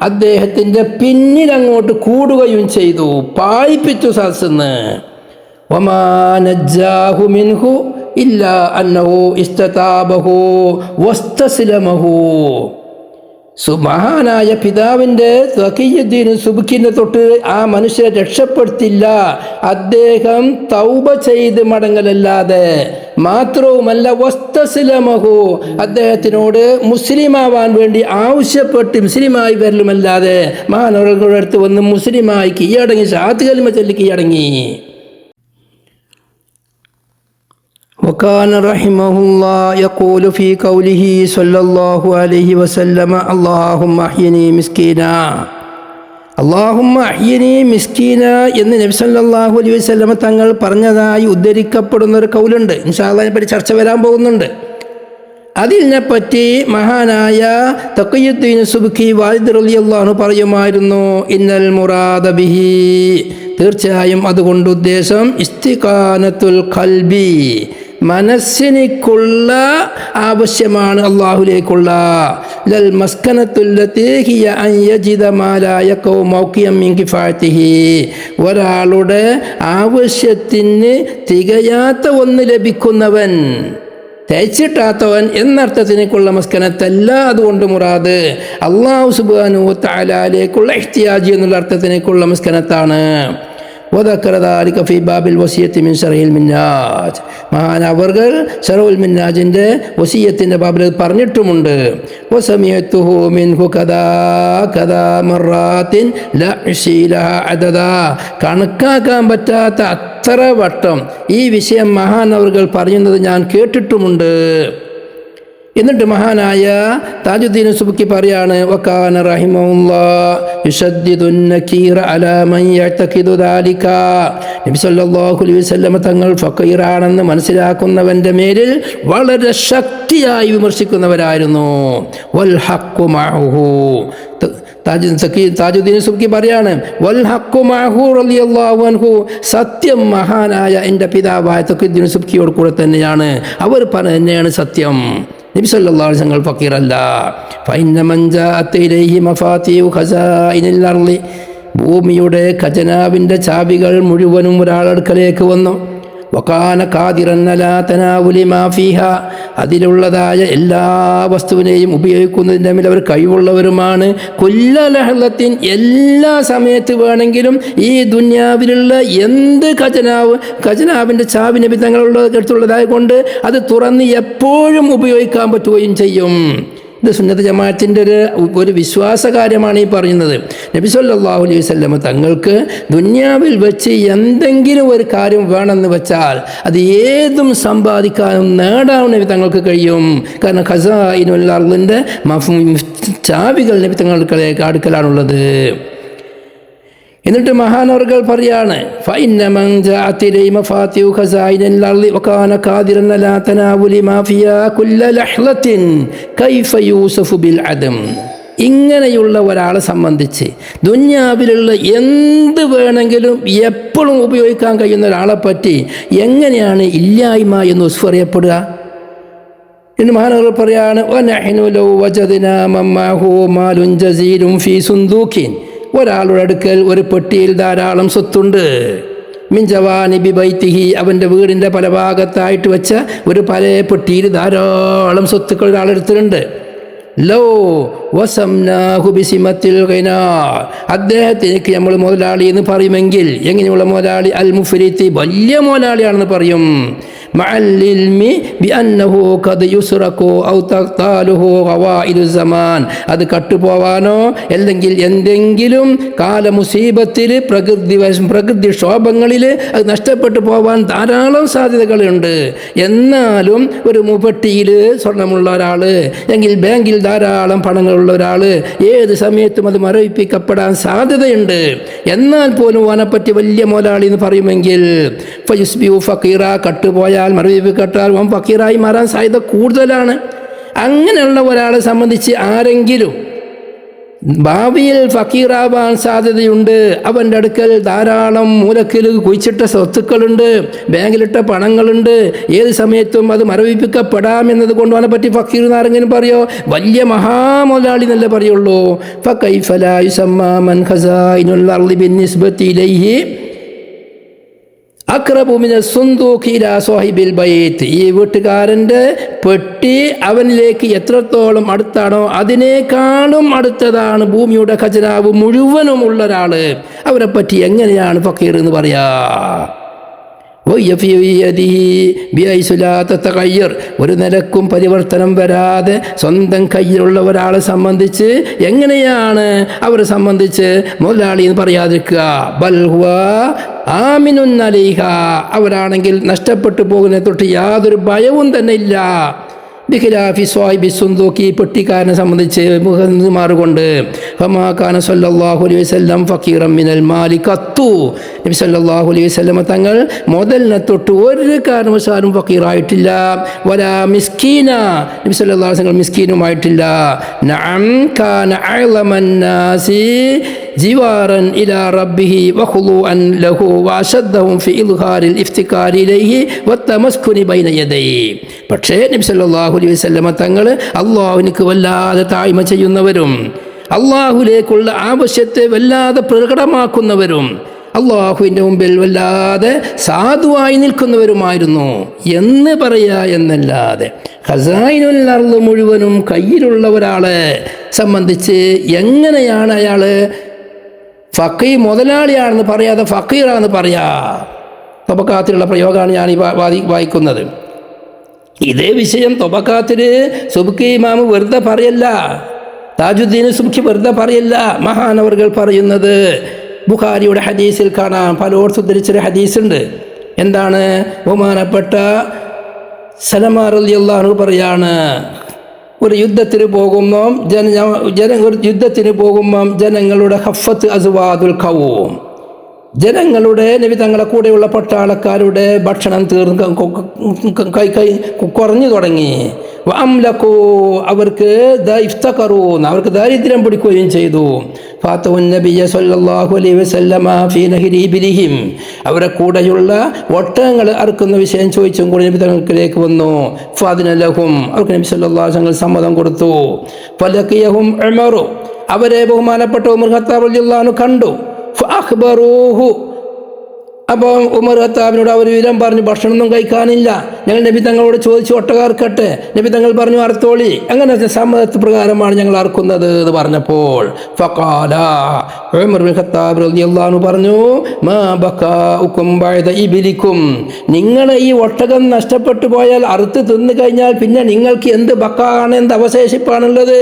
അദ്ദേഹത്തിൻ്റെ പിന്നിൽ അങ്ങോട്ട് കൂടുകയും ചെയ്തു, പായിപ്പിച്ചു സദസ്സെന്ന്. വമാ നജ്ജാഹു മിൻഹു ഇല്ലാ അന്നഹു ഇസ്തതാബഹു വസ്തസ്ലമഹു. മഹാനായ പിതാവിൻ്റെ തഖിയുദ്ദീൻ സുബ്കിനെ തൊട്ട് ആ മനുഷ്യരെ രക്ഷപ്പെടുത്തില്ല, അദ്ദേഹം തൗബ ചെയ്ത് മടങ്ങലല്ലാതെ. മാത്രവുമല്ല വസ്തസ്ലമഹു, അദ്ദേഹത്തിനോട് മുസ്ലിമാവാൻ വേണ്ടി ആവശ്യപ്പെട്ട് മുസ്ലിമായി വരലുമല്ലാതെ മഹാനവറുകളുടെ അടുത്ത് വന്ന് മുസ്ലിമായി കീഴടങ്ങി ഷഹാദത്ത് കലിമ ചൊല്ലി കീഴടങ്ങി. وكان رحمه الله يقول في قوله صلى الله عليه وسلم اللهم احيني مسكينا اللهم احيني مسكينا എന്ന് നബി സല്ലല്ലാഹു അലൈഹി വസല്ലം തങ്ങൾ പറഞ്ഞതായി ഉദ്ധരിക്കപ്പെടുന്ന ഒരു കൗലുണ്ട്. ഇൻഷാ അല്ലാഹ് ഇതിനെ പറ്റി ചർച്ച വരാൻ പോകുന്നുണ്ട്. അതിനെപ്പറ്റി മഹാനായ തഖിയുദ്ദീൻ സുബ്കി വാലിദ് റളിയല്ലാഹു അൻഹു പറയുമായിരുന്നു, ഇന്നൽ മുറാദ ബിഹി, തീർച്ചയായും അതുകൊണ്ട് ഉദ്ദേശം ഇസ്തിഖാനത്തുൽ ഖൽബി, മനസ്സിനുള്ള ആവശ്യമാണ് അള്ളാഹുലേക്കുള്ള. ലൽ മസ്കനത്തുല്ലത്തി ഹിയ അൻ യജിദ മാ ലാ യഖഉ മൗഖിയൻ മിൻ കിഫായതിഹി, ഒരാളുടെ ആവശ്യത്തിന് തികയാത്ത ഒന്ന് ലഭിക്കുന്നവൻ, തയ്ച്ചിട്ടാത്തവൻ എന്നർത്ഥത്തിനേക്കുള്ള മസ്കനത്തല്ല. അതുകൊണ്ട് മുറാദ് അല്ലാഹു സുബ്ഹാനഹു വ തആലയിലേക്കുള്ള ഇഹ്തിയാജ് എന്നുള്ള അർത്ഥത്തിനേക്കുള്ള മസ്കനത്താണ്. وذكر ذلك في باب الوصية من شرح المنهاج, മഹാനവർകൾ ശറഹുൽ മിൻഹാജിൻ്റെ വസിയത്തിൻ്റെ ബാബിൽ പറഞ്ഞിട്ടുമുണ്ട്. وسمعته منه كذا كذا مرات لا أحصي لها عددا, കണക്കാക്കാൻ പറ്റാത്ത അത്ര വട്ടം ഈ വിഷയം മഹാനവർകൾ പറയുന്നത് ഞാൻ കേട്ടിട്ടുമുണ്ട്. എന്നിട്ട് മഹാനായ താജുദ്ദീൻ സുബ്കി പറയാണ്, വകാന റഹിമഹുല്ലാഹ് യുശദ്ദിദുൻ നകീറ അലാ മൻ യഅ്തഖിദു ദാലിക, നബി സല്ലല്ലാഹു അലൈഹി വസല്ലം തങ്ങൾ ഫഖീറാണെന്ന് മനസ്സിലാക്കുന്നവൻ്റെ മേലിൽ വളരെ ശക്തിയായി വിമർശിക്കുന്നവരായിരുന്നു. വൽ ഹഖ്ഖു മഅഹു, താജുദ്ദീൻ സുബ്കി പറയാണ്, വൽ ഹഖ്ഖു മഅഹു റളിയല്ലാഹു അൻഹു, സത്യം മഹാനായ എൻ്റെ പിതാവായ തഖിയുദ്ദീൻ സുബ്കിയോട് കൂടെ തന്നെയാണ്. അവർ പറഞ്ഞ തന്നെയാണ് സത്യം. നബി സല്ലല്ലാഹു അലൈഹി വസല്ലം ഫഖീറല്ല. ഫഇന്ന മൻ ജാഅത ഇലൈഹി മഫാത്തിഹു ഖസാഇനിൽ അർളി, ഭൂമിയുടെ ഖജനാവിൻ്റെ ചാവികൾ മുഴുവനും ഒരാളടുക്കലേക്ക് വന്നു. വകാന ഖാദിറൻ അലാ തനാവുലി മാ ഫീഹാ, അതിലുള്ളതായ എല്ലാ വസ്തുവിനെയും ഉപയോഗിക്കുന്നതിൻ്റെ മേൽ അവർ കഴിവുള്ളവരുമാണ്. കുല്ല ലഹളത്തിൻ, എല്ലാ സമയത്ത് വേണമെങ്കിലും ഈ ദുനിയാവിലുള്ള എന്ത് ഖജനാവിൻ്റെ ചാവി നബി തങ്ങളുള്ള അടുത്തുള്ളതായ കൊണ്ട് അത് തുറന്ന് എപ്പോഴും ഉപയോഗിക്കാൻ പറ്റുകയും ചെയ്യും. ഇത് സുന്നത്ത് ജമാഅത്തിൻ്റെ ഒരു വിശ്വാസ കാര്യമാണ് ഈ പറയുന്നത്. നബി സല്ലല്ലാഹു അലൈഹി വസല്ലം തങ്ങൾക്ക് ദുനിയാവിൽ വെച്ച് എന്തെങ്കിലും ഒരു കാര്യം വേണമെന്ന് വെച്ചാൽ അത് ഏതും സമ്പാദിക്കാനും നേടാനും നബി തങ്ങൾക്ക് കഴിയും. കാരണം ഖസാഇനുൽ അർളിൻ്റെ ചാവികൾ നബി തങ്ങളുടെ അടുക്കലാണുള്ളത്. എന്നിട്ട് മഹാനവർകൾ പറയാണ് ഫഇന്ന മൻ ജാഅത് ഇലൈ മഫാത്തിഹു ഖസായിനിൽ അർളി വകാന ഖാദിറൻ അലാ തനാവുലി മാ ഫിയാ കുല്ല ലഹ്ളത്തിൻ കൈഫ യൂസഫു ബിൽ അദം. ഇങ്ങനെയുള്ള ഒരാളെ സംബന്ധിച്ച് ദുനിയാവിലുള്ള എന്ത് വേണമെങ്കിലും എപ്പോഴും ഉപയോഗിക്കാൻ കഴിയുന്ന ഒരാളെ പറ്റി എങ്ങനെയാണ് ഇല്ലായ്മ എന്ന് ഉസ്ഫറിയപ്പെടുക? ഇന്ന് മഹാനവർകൾ പറയാണ് വനഹ്നു ലൗ വജദ്നാ മമ്മാഹു മാലുൻ ജസീലുൻ ഫീ സുന്ദൂഖിൻ. ഒരാളുടെ അടുക്കൽ ഒരു പെട്ടിയിൽ ധാരാളം സ്വത്തുണ്ട്. മിൻ ജവാനിബി ബൈത്തിഹി, അവൻ്റെ വീടിൻ്റെ പല ഭാഗത്തായിട്ട് വെച്ച ഒരു പഴയ പെട്ടിയിൽ ധാരാളം സ്വത്തുക്കൾ ഒരാളെടുത്തിട്ടുണ്ട്. ലോ വസംനാഹു ബിസിമത്തിൽ ഖിനാ, അദ്ദേഹത്തിനേക്ക് നമ്മൾ മുതലാളി എന്ന് പറയുമെങ്കിൽ എങ്ങനെയുള്ള മുതലാളി? അൽ മുഫ്രിത്തി, വലിയ മുതലാളിയാണെന്ന് പറയും. മഅല്ലിൽമി ബിഅന്നഹു ഖദ് യുസ്റഖു ഔ തഖ്താലുഹു ഖവായിദു സമാൻ, അത് കട്ടുപോവാനോ അല്ലെങ്കിൽ എന്തെങ്കിലും കാലമുസീബത്തിൽ പ്രകൃതിക്ഷോഭങ്ങളിൽ അത് നഷ്ടപ്പെട്ടു പോവാൻ ധാരാളം സാധ്യതകളുണ്ട്. എന്നാലും ഒരു പെട്ടിയിൽ സ്വർണ്ണമുള്ള ഒരാൾ എങ്കിൽ ബാങ്കിൽ ധാരാളം പണങ്ങളുള്ള ഒരാൾ ഏത് സമയത്തും അത് മരവിപ്പിക്കപ്പെടാൻ സാധ്യതയുണ്ട്. എന്നാൽ പോലും അവനെപ്പറ്റി വലിയ മുതലാളി എന്ന് പറയുമെങ്കിൽ ഫയുസ്ബിഹു ഫഖീറ, കട്ടുപോയാൽ മരവിപ്പിക്കട്ടാൽ അവൻ ഫക്കീറായി മാറാൻ സാധ്യത കൂടുതലാണ്. അങ്ങനെയുള്ള ഒരാളെ സംബന്ധിച്ച് ആരെങ്കിലും ഭാവിയിൽ ഫക്കീറാവാൻ സാധ്യതയുണ്ട്. അവൻ്റെ അടുക്കൽ ധാരാളം മൂലക്കിൽ കുഴിച്ചിട്ട സ്വത്തുക്കളുണ്ട്, ബാങ്കിലിട്ട പണങ്ങളുണ്ട്, ഏത് സമയത്തും അത് മരവിപ്പിക്കപ്പെടാമെന്നത് കൊണ്ട് അവനെ പറ്റി ഫക്കീർ എന്നാരെങ്കിലും പറയോ? വലിയ മഹാമുതലാളി എന്നല്ലേ പറയുള്ളൂ. ഫകൈഫ ലാ യുസമ്മാ മൻ ഖസായിനുൽ അർളി ബിന്നിസ്ബതി ഇലൈഹി അഖ്റബു മിന സുന്ദൂഖി ഇലാ സാഹിബിൽ ബൈത്ത്. ഈ വീട്ടുകാരൻ്റെ പെട്ടി അവനിലേക്ക് എത്രത്തോളം അടുത്താണോ അതിനേക്കാളും അടുത്തതാണ് ഭൂമിയുടെ ഖജനാവ് മുഴുവനും ഉള്ള ഒരാൾ. അവരെ പറ്റി എങ്ങനെയാണ് ഫക്കീർ എന്ന് പറയാ? ഒരു നിലക്കും പരിവർത്തനം വരാതെ സ്വന്തം കയ്യിലുള്ള ഒരാളെ സംബന്ധിച്ച് എങ്ങനെയാണ് അവരെ സംബന്ധിച്ച് മുതലാളി എന്ന് പറയാതിരിക്കുക? ബൽഹുവ ആമിനുൻ അലൈഹ, അവരാണെങ്കിൽ നഷ്ടപ്പെട്ടു പോകുന്നതിനെ തൊട്ട് യാതൊരു ഭയവും തന്നെ ഇല്ല. ബിഖിലാഫി സ്വാഹിബി സുന്ദൂഖി, പെട്ടിക്കാരനെ സംബന്ധിച്ച് മാറുകൊണ്ട് ഫമാ കാന സല്ലല്ലാഹു അലൈഹി വസല്ലം ഫഖീറൻ മിനൽ മാലി ഖത്തു, നബി സല്ലല്ലാഹു അലൈഹി വസല്ലം തങ്ങൾ മുതലിനെ തൊട്ട് ഒരു കാരണവശാലും ഫഖീറായിട്ടില്ല. വലാ മിസ്കീന, നബി സല്ലല്ലാഹു അലൈഹി വസല്ലം മിസ്കീനുമായിട്ടില്ല. നഅം കാന അഅ്ലമൻ നാസി ജിവാറൻ ഇലാ റബ്ബിഹി വഖുദൂഅൻ ലഹു വഅശദ്ദഹും ഫി ഇൽഹാരിൽ ഇഫ്തികാരി ഇലൈഹി വത്തമസ്കുനി ബൈന യദൈഹി. പക്ഷേ നബി സല്ലല്ലാഹു അലൈഹി വസല്ലം തങ്ങൾ അല്ലാഹുവിനക്ക് വല്ലാതെ താഴ്മ ചെയ്യുന്നവരും അല്ലാഹുവിലേക്കുള്ള ആവശ്യത്തെ വല്ലാതെ പ്രകടമാക്കുന്നവരും അല്ലാഹുവിൻ്റെ മുമ്പിൽ വല്ലാതെ സാധുവായി നിൽക്കുന്നവരുമായിരുന്നു എന്ന് പറയാ എന്നല്ലാതെ ഖസായിനുൽ അർള് മുഴുവനും കയ്യിലുള്ള ഒരാളെ സംബന്ധിച്ച് എങ്ങനെയാണ് അയാൾ മുതലാളിയാണെന്ന് പറയാതെ ഫക്കീറാണെന്ന് പറയാ? തൊബക്കാത്തിലുള്ള പ്രയോഗമാണ് ഞാൻ ഈ വായിക്കുന്നത്. ഇതേ വിഷയം തൊബക്കാത്തിൽ സുബ്കി ഇമാമ് വെറുതെ പറയല്ല, താജുദ്ദീൻ സുബ്കി വെറുതെ പറയല്ല. മഹാനവർകൾ പറയുന്നത് ബുഖാരിയുടെ ഹദീസിൽ കാണാം. പലയിടത്തും ഉദ്ധരിച്ചൊരു ഹദീസുണ്ട്. എന്താണ്? ബഹുമാനപ്പെട്ട സലമാൻ റളിയല്ലാഹു അൻഹു പറയാണ്, ഒരു യുദ്ധത്തിന് പോകുമ്പം ജനങ്ങളുടെ ഹഫത്ത് അസ്വാദുൽ ഖൗം, ജനങ്ങളുടെ നബി തങ്ങളെ കൂടെയുള്ള പട്ടാളക്കാരുടെ ഭക്ഷണം കുറഞ്ഞു തുടങ്ങി. അംലക്കൂ, അവർക്ക് ഇഫ്തഖറൂൻ, അവർക്ക് ദാരിദ്ര്യം പിടിക്കുകയും ചെയ്തു. ഫാത്തവൻ നബിയ സല്ലല്ലാഹു അലൈഹി വസല്ലമ ഫീ നഹരി ഇബ്ലിഹിം, അവരെ കൂടെയുള്ള ഒട്ടകങ്ങൾ അറുക്കുന്ന വിഷയം ചോദിച്ചും കൂടി നബി തങ്ങൾക്കിലേക്ക് വന്നു. ഫാദിന ലഹും, അവർക്ക് നബി സല്ലല്ലാഹു അലൈഹി വസല്ലം സമ്മതം കൊടുത്തു. ഫലഖിയഹും ഉമറു, അവരെ ബഹുമാനപ്പെട്ട ഉമർ ഖത്താബ് റളിയല്ലാഹു അൻഹു കണ്ടു. ഫഅഖ്ബറൂഹു, അപ്പോൾ ഉമർ ഖത്താബിനോട് അവർ വിവരം പറഞ്ഞു, ഭക്ഷണമൊന്നും കഴിക്കാനില്ല, ഞങ്ങൾ നബി തങ്ങളോട് ചോദിച്ചു ഒട്ടകർക്കട്ടെ. നബി തങ്ങൾ പറഞ്ഞു അറുത്തോളി, അങ്ങനെ സമ്മതത്ത് പ്രകാരമാണ് ഞങ്ങൾ അറുക്കുന്നത് എന്ന് പറഞ്ഞപ്പോൾ ഫഖാല, ഉമർ ഖത്താബ് റളിയല്ലാഹു അൻഹു പറഞ്ഞു, മാ ബകാഉകും ബഅദ ഇബ്ലിക്കും, നിങ്ങളെ ഈ ഒട്ടകം നഷ്ടപ്പെട്ടു പോയാൽ അറുത്ത് തിന്നു കഴിഞ്ഞാൽ പിന്നെ നിങ്ങൾക്ക് എന്ത് ബക്കാണ്, എന്ത് അവശേഷിപ്പാണുള്ളത്?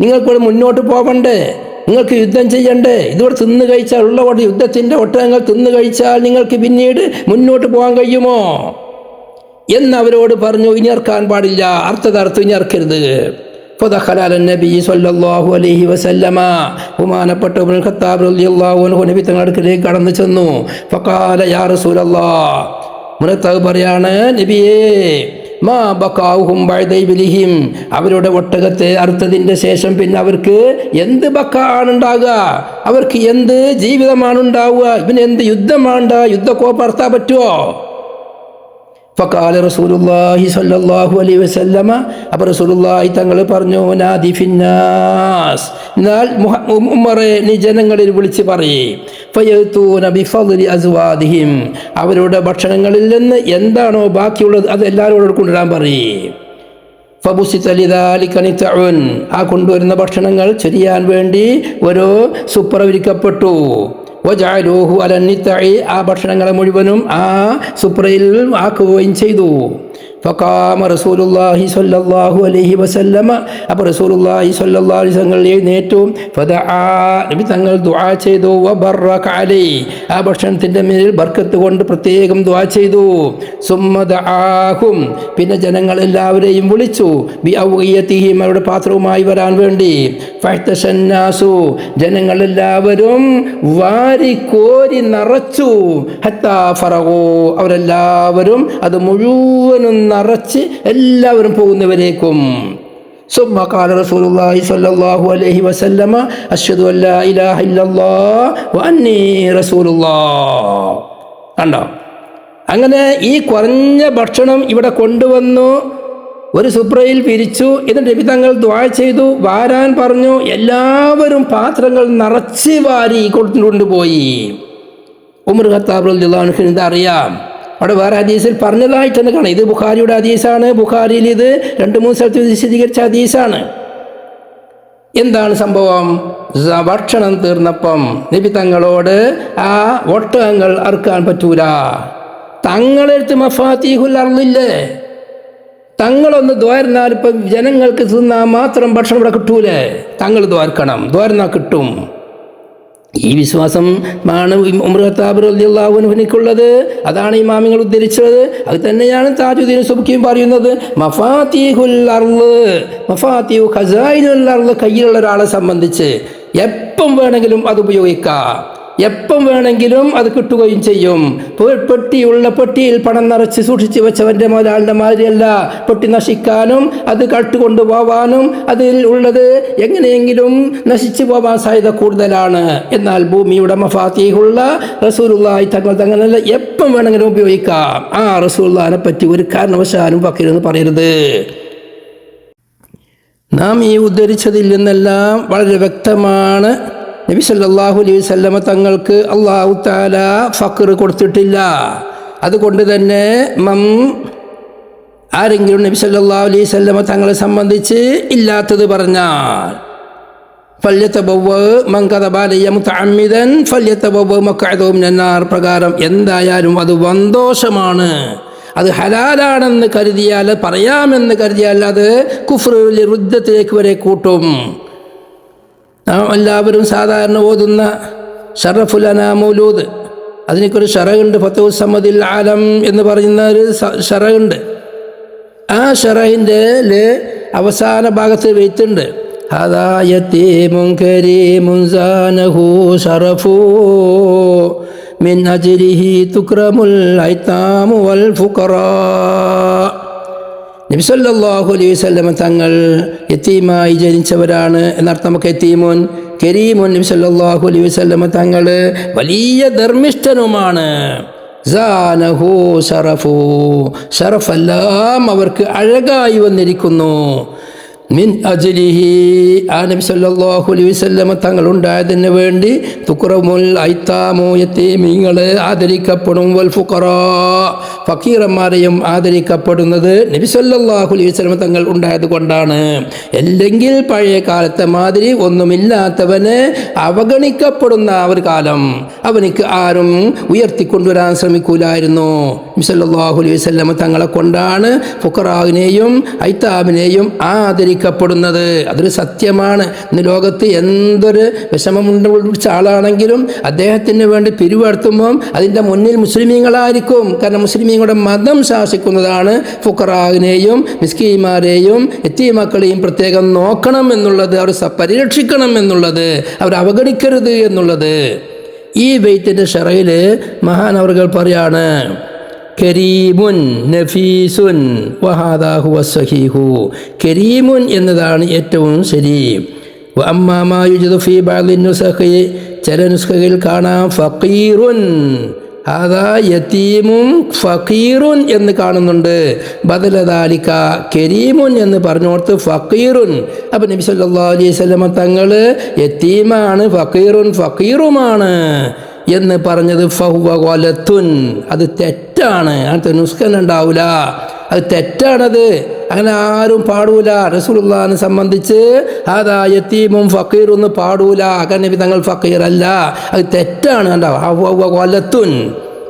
നിങ്ങൾക്കിവിടെ മുന്നോട്ട് പോകണ്ടേ? നിങ്ങൾക്ക് യുദ്ധം ചെയ്യണ്ടേ? ഇതോടെ തിന്നു കഴിച്ചാൽ ഉള്ള യുദ്ധത്തിൻ്റെ ഒട്ടകങ്ങൾ തിന്നു കഴിച്ചാൽ നിങ്ങൾക്ക് പിന്നീട് മുന്നോട്ട് പോകാൻ കഴിയുമോ എന്നവരോട് പറഞ്ഞു. ഇനി ഇറക്കാൻ പാടില്ല, അർത്ഥതർത്ഥം ഇനി ഇറക്കരുത്. فدخل على النبي صلى الله عليه وسلم ബഹുമാനപ്പെട്ട ഉമർ ഖത്താബ് റളിയല്ലാഹു അൻഹു നബി തങ്ങളുടെ അടുക്കലേക്ക് കടന്നു ചെന്നു. ഫഖാല യാ റസൂലല്ലാഹ്, മുനത്തഹ് പറയാണ്, നബിയേ, മാ ബക്കാഉഹും ബഅദ ഇബ്ലിഹിം, അവരുടെ ഒട്ടകത്തെ അറുത്തതിൻ്റെ ശേഷം പിന്നെ അവർക്ക് എന്ത് ബക്ക ആണ് ഉണ്ടാകുക? അവർക്ക് എന്ത് ജീവിതമാണ് ഉണ്ടാവുക? ഇവന് എന്ത് യുദ്ധമാണ്? യുദ്ധക്കോപ്പ് അറുത്താൻ പറ്റുമോ? ഫഖാല റസൂലുള്ളാഹി സ്വല്ലല്ലാഹു അലൈഹി വസല്ലമ, അപ്പോൾ റസൂലുള്ളാഹി തങ്ങൾ പറഞ്ഞു, നാദി ഫിന്നാസ്, എന്നാൽ ഉമറേ, നീ ജനങ്ങളിൽ വിളിച്ച് പറയേ, ഫയതൂന ബിഫദ്ലി അസ്വാദിഹിം, അവരുടെ ഭക്ഷണങ്ങളിൽ നിന്ന് എന്താണോ ബാക്കിയുള്ളത് അത് എല്ലാവരോടും കൊണ്ടുവരാൻ പറയേ. ഫബുസിത ലിദാലിക നിതഉൻ, ആ കൊണ്ടുവരുന്ന ഭക്ഷണങ്ങൾ ചൊരിയാൻ വേണ്ടി ഒരു സുപ്ര വിരിക്കപ്പെട്ടു. വജഅലൂഹു അലൻ നിതഇ, ആ ഭക്ഷണങ്ങളെ മുഴുവനും ആ സുപ്രയിൽ ആക്കുകയും ചെയ്തു. ഫഖാമ റസൂലുള്ളാഹി സ്വല്ലല്ലാഹു അലൈഹി വസല്ലമ, അപ്പോൾ റസൂലുള്ളാഹി സ്വല്ലല്ലാഹു അലൈഹി വസല്ലം എഴുന്നേറ്റു. ഫദആ, നബി തങ്ങൾ ദുആ ചെയ്തു. വബറക അലൈഹി, ആ ഭക്ഷണത്തിൻ്റെ മേൽ ബർക്കത്ത് കൊണ്ട് പ്രത്യേകം ദുആ ചെയ്തു. സുമ്മ ദആഹും, പിന്നെ ജനങ്ങളെല്ലാവരെയും വിളിച്ചു. ബി ഔഇയതിഹിം, അവരുടെ പാത്രവുമായി വരാൻ വേണ്ടി. ഫഹ്തശന്നാസു, ജനങ്ങളെല്ലാവരും വാരിക്കോരി നിറച്ചു. ഹത്താ ഫറഗു, അവരെല്ലാവരും അത് മുഴുവനും നിറച്ച് എല്ലാവരും പോകുന്നവരേക്കും. സുമ്മ ഖാല റസൂലുള്ളാഹി സ്വല്ലല്ലാഹു അലൈഹി വസല്ലമ, അശ്ഹദു അല്ലാ ഇലാഹ ഇല്ലല്ലാഹ് വ അന്നീ റസൂലുള്ളാഹ്. കണ്ടോ? അങ്ങനെ ഈ കുറഞ്ഞ ഭക്ഷണം ഇവിടെ കൊണ്ടുവന്നു, ഒരു സുപ്രയിൽ പിരിച്ചു. എന്നിട്ട് നബി തങ്ങൾ ദുആ ചെയ്തു, വാരാൻ പറഞ്ഞു. എല്ലാവരും പാത്രങ്ങൾ നിറച്ച് വാരി കൊണ്ടുപോയി. ഉമർ ഖത്താബ് റളിയല്ലാഹു അൻഹു ഇതറിയാം. അവിടെ വേറെ ഹദീസിൽ പറഞ്ഞതായിട്ടെന്ന് കാണാം. ഇത് ബുഖാരിയുടെ ഹദീസാണ്. ബുഖാരിയിൽ ഇത് 2-3 സ്ഥലത്ത് വിശദീകരിച്ച ഹദീസാണ്. എന്താണ് സംഭവം? ഭക്ഷണം തീർന്നപ്പം നബി തങ്ങളോട് ആ ഒട്ടകങ്ങൾ അറുക്കാൻ പറ്റൂല. തങ്ങളെടുത്ത് മഫാത്തിഹുൽ അർളില്ലേ, തങ്ങളൊന്ന് ദ്വാരന്നാൽ ഇപ്പം ജനങ്ങൾക്ക് തിന്നാൽ മാത്രം ഭക്ഷണം ഇവിടെ കിട്ടൂലേ? തങ്ങൾ ദ്വാർക്കണം, ദ്വാരന്നാൽ കിട്ടും. ഈ വിശ്വാസം ആണ് ഉമർ ഖത്താബ് റളിയല്ലാഹു അൻഹുവിനുള്ളത്. അതാണ് ഇമാമിങ്ങൾ ഉദ്ധരിച്ചത്. അത് തന്നെയാണ് താജുദ്ദീൻ സുബ്കിയും പറയുന്നത്. മഫാത്തിഹുൽ അർള്, മഫാത്തിഹു ഖസായിനുൽ അർള് കയ്യിലുള്ള ഒരാളെ സംബന്ധിച്ച് എപ്പം വേണമെങ്കിലും അത് ഉപയോഗിക്കാം, എപ്പം വേണമെങ്കിലും അത് കിട്ടുകയും ചെയ്യും. പെട്ടിയിൽ പണം നിറച്ച് സൂക്ഷിച്ച് വെച്ചവൻ്റെ മുതലാളിൻ്റെ മാതിരിയല്ല. പെട്ടി നശിക്കാനും അത് കട്ടുകൊണ്ടു പോവാനും അതിൽ ഉള്ളത് എങ്ങനെയെങ്കിലും നശിച്ചു പോകാൻ സാധ്യത കൂടുതലാണ്. എന്നാൽ ഭൂമിയുടെ മഫാത്തിഹുള്ള റസൂലുള്ളാഹി തങ്ങൾ തങ്ങളല്ല, എപ്പം വേണമെങ്കിലും ഉപയോഗിക്കാം. ആ റസൂലുള്ളാഹിനെ പറ്റി ഒരു കാരണവശാലും വക്കീലെന്ന് പറയരുത്. നാം ഈ ഉദ്ധരിച്ചതിൽ നിന്നെല്ലാം വളരെ വ്യക്തമാണ്, നബി സല്ലല്ലാഹു അലൈഹി വസല്ലമ തങ്ങൾക്ക് അല്ലാഹു തആല ഫഖർ കൊടുത്തിട്ടില്ല. അതുകൊണ്ട് തന്നെ ആരെങ്കിലും നബി സല്ലല്ലാഹു അലൈഹി വസല്ലമ തങ്ങളെ സംബന്ധിച്ച് ഇല്ലാത്തത് പറഞ്ഞാൽ ഫല്യതബവ്വ മൻ കദബ അലയ്യ മുതഅമ്മിദൻ ഫല്യതബവ്വ മഖ്അദഹു മിനന്നാർ പ്രകാരം എന്തായാലും അത് വന്തോഷമാണ്. അത് ഹലാലാണെന്ന് കരുതിയാൽ, പറയാമെന്ന് കരുതിയാൽ അത് കുഫ്റിൽ റുദ്ദത്തിലേക്ക് വരെ കൂട്ടും. നാം എല്ലാവരും സാധാരണ ഓതുന്ന ഷറഫുൽ അനാം മൗലൂദ്, അതിനൊരു ഷറഹുണ്ട്. ഫതഹുൽ സമദിൽ ആലം എന്ന് പറയുന്ന ഒരു ഷറഹുണ്ട്. ആ ഷറഹിൻ്റെ അവസാന ഭാഗത്ത് വെയ്ത്തുണ്ട്. ഹദാ യതീമുൻ കരീമുൻ സാനഹു ശറഫു മിൻ അജ്ലിഹി തുക്രമുൽ ഐതാമു വൽ ഫുഖറാ. നബി സല്ലല്ലാഹു അലൈഹി വസല്ലം തങ്ങൾ യതീമായി ജനിച്ചവരാണ് എന്നർത്ഥം. യതീമുൻ കരീമുൻ, നബി സല്ലല്ലാഹു അലൈഹി വസല്ലം തങ്ങൾ വലിയ ധർമ്മിഷ്ഠനുമാണ്. സാനഹു ശറഫു, ഷറഫെല്ലാം അവർക്ക് അഴകായി വന്നിരിക്കുന്നു. മിൻ അജ്ലിഹി, ആ നബി സല്ലല്ലാഹു അലൈഹി വസല്ലം തങ്ങൾ ഉണ്ടായതിന് വേണ്ടി തുക്റമുൽ ഐതാമു, യതീമീങ്ങളെ ആദരിക്കപ്പെടും. വൽ ഫുഖറാ, ഫക്കീറന്മാരെയും ആദരിക്കപ്പെടുന്നത് നബി സല്ലല്ലാഹു അലൈഹി വസല്ലം തങ്ങൾ ഉണ്ടായത് കൊണ്ടാണ്. അല്ലെങ്കിൽ പഴയ കാലത്തെ മാതിരി ഒന്നുമില്ലാത്തവന് അവഗണിക്കപ്പെടുന്ന ഒരു കാലം, അവനിക്ക് ആരും ഉയർത്തിക്കൊണ്ടുവരാൻ ശ്രമിക്കൂലായിരുന്നു. നബി സല്ലല്ലാഹു അലൈഹി വസല്ലം തങ്ങളെ കൊണ്ടാണ് ഫുഖറാവിനെയും ഐതാമിനെയും ആദരിക്കുന്നത്. അവഗണിക്കപ്പെടുന്നത്. അതൊരു സത്യമാണ്. ഇന്ന് ലോകത്ത് എന്തൊരു വിഷമമുണ്ട് പിടിച്ച ആളാണെങ്കിലും അദ്ദേഹത്തിന് വേണ്ടി പിരിവെടുത്തുമ്പം അതിൻ്റെ മുന്നിൽ മുസ്ലിമീങ്ങളായിരിക്കും. കാരണം മുസ്ലിമീങ്ങളുടെ മതം ശാസിക്കുന്നതാണ് ഫുഖറാവിനെയും മിസ്കീന്മാരെയും യതീമക്കളെയും പ്രത്യേകം നോക്കണം എന്നുള്ളത്, അവർ പരിരക്ഷിക്കണം എന്നുള്ളത്, അവർ അവഗണിക്കരുത് എന്നുള്ളത്. ഈ ബൈത്തിന്റെ ഷറയിൽ മഹാനവറുകൾ പറയാണ്, കരീമുൻ നഫീസുൻ വഹാദാ ഹുവ സഹീഹു. കരീമുൻ എന്നതാണ് ഏറ്റവും ശരി. വഅമ്മാ മാ യുജ്ദു ഫീ ബഅദി നുസ്ഖി, ചില നുസ്ഖയിൽ കാണാം ഫഖീറുൻ, ഹാദാ യതീമുൻ ഫഖീറുൻ എന്ന് കാണുന്നുണ്ട്. ബദല ദാലിക കരീമുൻ എന്ന് പറഞ്ഞോർത്ത് ഫഖീറുൻ. അപ്പോൾ നബി സല്ലല്ലാഹു അലൈഹി വസല്ലം തങ്ങൾ യതീമാണ്, ഫഖീറുമാണ് എന്ന് പറഞ്ഞത് ഫഹുവ ഗലത്തുൻ, അത് തെറ്റാണ്. അങ്ങനത്തെ നുസ്ഖൻ ഉണ്ടാവില്ല, അത് തെറ്റാണത്. അങ്ങനെ ആരും പാടൂല. റസൂലുള്ളാഹിനെ സംബന്ധിച്ച് ഹാദാ യതീമുൻ ഫഖീറുൻ എന്ന് പാടൂല. കാരണം നബി തങ്ങൾ ഫഖീറല്ല, അത് തെറ്റാണ്. ഗലത്തുൻ.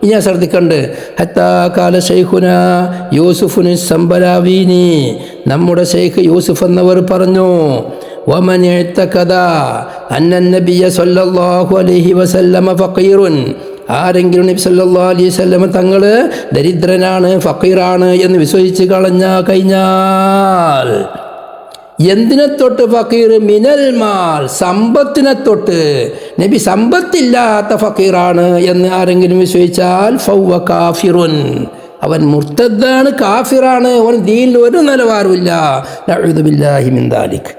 ഇനി ഞാൻ ശ്രദ്ധിക്കണ്ട്. ഹത്താ കാല ശൈഖുന യൂസുഫുനി സംബലാവീനി, നമ്മുടെ ശൈഖ് യൂസുഫ് എന്നവർ പറഞ്ഞു, വമൻ ഇഅ്തഖദ അന്ന നബിയ സല്ലല്ലാഹു അലൈഹി വസല്ലമ ഫഖീറുൻ, ആരെങ്കിലും നബി സല്ലല്ലാഹു അലൈഹി വസല്ലമ തങ്ങൾ ദരിദ്രനാണ്, ഫഖീറാണ് എന്ന് വിശ്വസിച്ച് കഴിഞ്ഞാൽ, എന്തിനെ തൊട്ട് ഫഖീർ? മിനൽ മാൽ, സമ്പത്തിനെ തൊട്ട്. നബി സമ്പത്തില്ലാത്ത ഫഖീറാണ് എന്ന് ആരെങ്കിലും വിശ്വസിച്ചാൽ ഫൗവ കാഫിറുൻ, അവൻ മുർത്തദ്ദാണ്, കാഫിറാണ്, അവൻ ദീനിൽ ഒരു നിലവാരമില്ല. നഊദു ബില്ലാഹി മിൻ ദാലിക്.